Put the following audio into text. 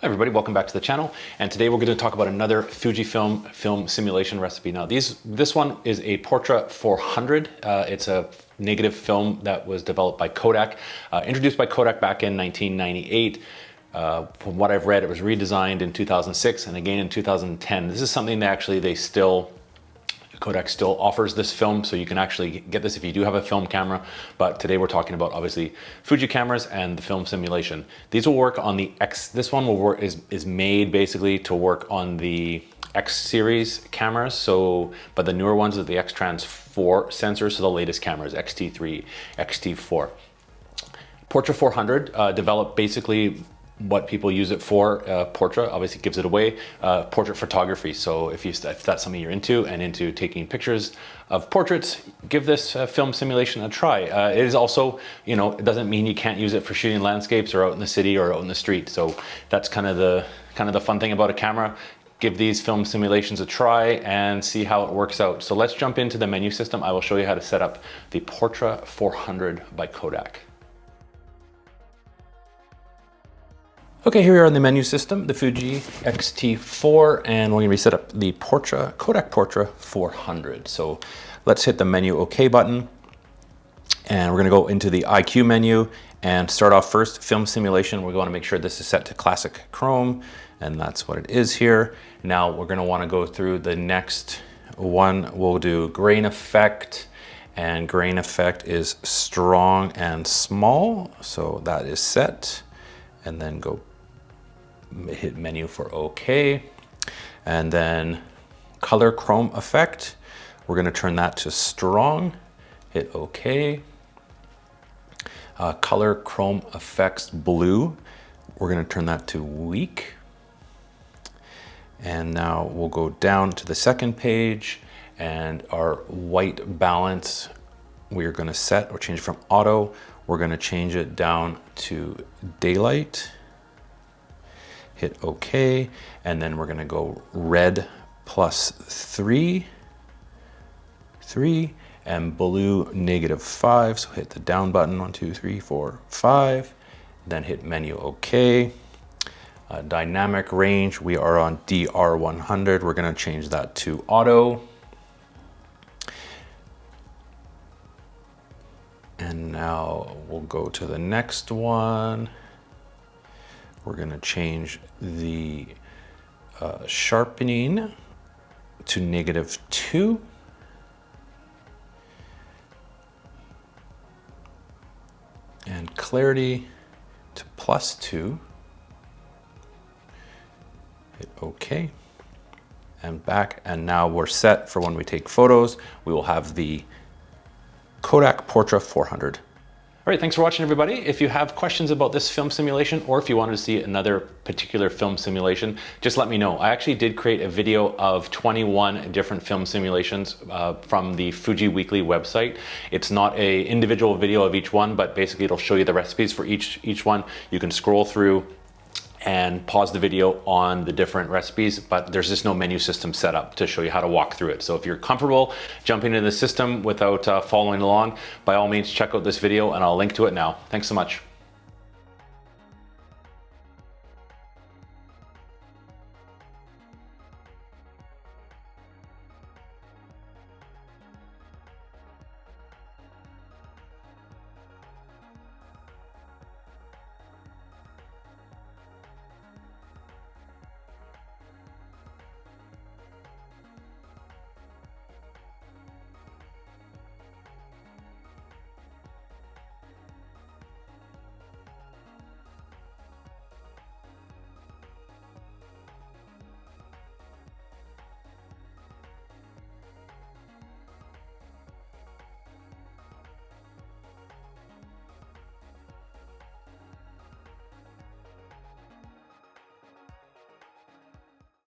Hi everybody, welcome back to the channel. And today we're going to talk about another Fujifilm film simulation recipe. Now this one is a Portra 400. It's a negative film that was developed by Kodak, introduced by Kodak back in 1998. From what I've read, it was redesigned in 2006 and again in 2010. This is something that actually Kodak still offers this film, so you can actually get this if you do have a film camera. But today we're talking about obviously Fuji cameras and the film simulation. These will work on the X. This one will work is made basically to work on the X series cameras. So, but the newer ones are the X Trans 4 sensors. So the latest cameras, XT3, XT4. Portra 400 developed basically what people use it for. Portra obviously gives it away, portrait photography. So if that's something you're into and into taking pictures of portraits, give this film simulation a try. It is also, it doesn't mean you can't use it for shooting landscapes or out in the city or out in the street. So that's kind of the fun thing about a camera. Give these film simulations a try and see how it works out. So let's jump into the menu system. I will show you how to set up the Portra 400 by Kodak. Okay, here we are in the menu system, the Fuji X-T4, and we're going to reset up the Kodak Portra 400. So let's hit the menu OK button, and we're going to go into the IQ menu and start off first, film simulation. We're going to make sure this is set to classic chrome, and that's what it is here. Now we're going to want to go through the next one. We'll do grain effect, and grain effect is strong and small, so that is set. And then hit menu for OK. And then color chrome effect, we're going to turn that to strong, hit OK. Color chrome effects blue, we're going to turn that to weak. And now we'll go down to the second page, and our white balance we're going to set or change from auto. We're going to change it down to daylight, hit OK, and then we're going to go red plus 3, and blue -5. So hit the down button, 1, 2, 3, 4, 5, then hit menu OK. Dynamic range, we are on DR100. We're going to change that to auto. And now we'll go to the next one. We're going to change the sharpening to -2. And clarity to +2. Hit OK. And back. And now we're set for when we take photos. We will have the Kodak Portra 400. All right, thanks for watching everybody. If you have questions about this film simulation, or if you wanted to see another particular film simulation, just let me know. I actually did create a video of 21 different film simulations from the Fuji Weekly website. It's not an individual video of each one, but basically it'll show you the recipes for each one. You can scroll through and pause the video on the different recipes, but there's just no menu system set up to show you how to walk through it. So if you're comfortable jumping into the system without following along, by all means check out this video and I'll link to it now. Thanks so much.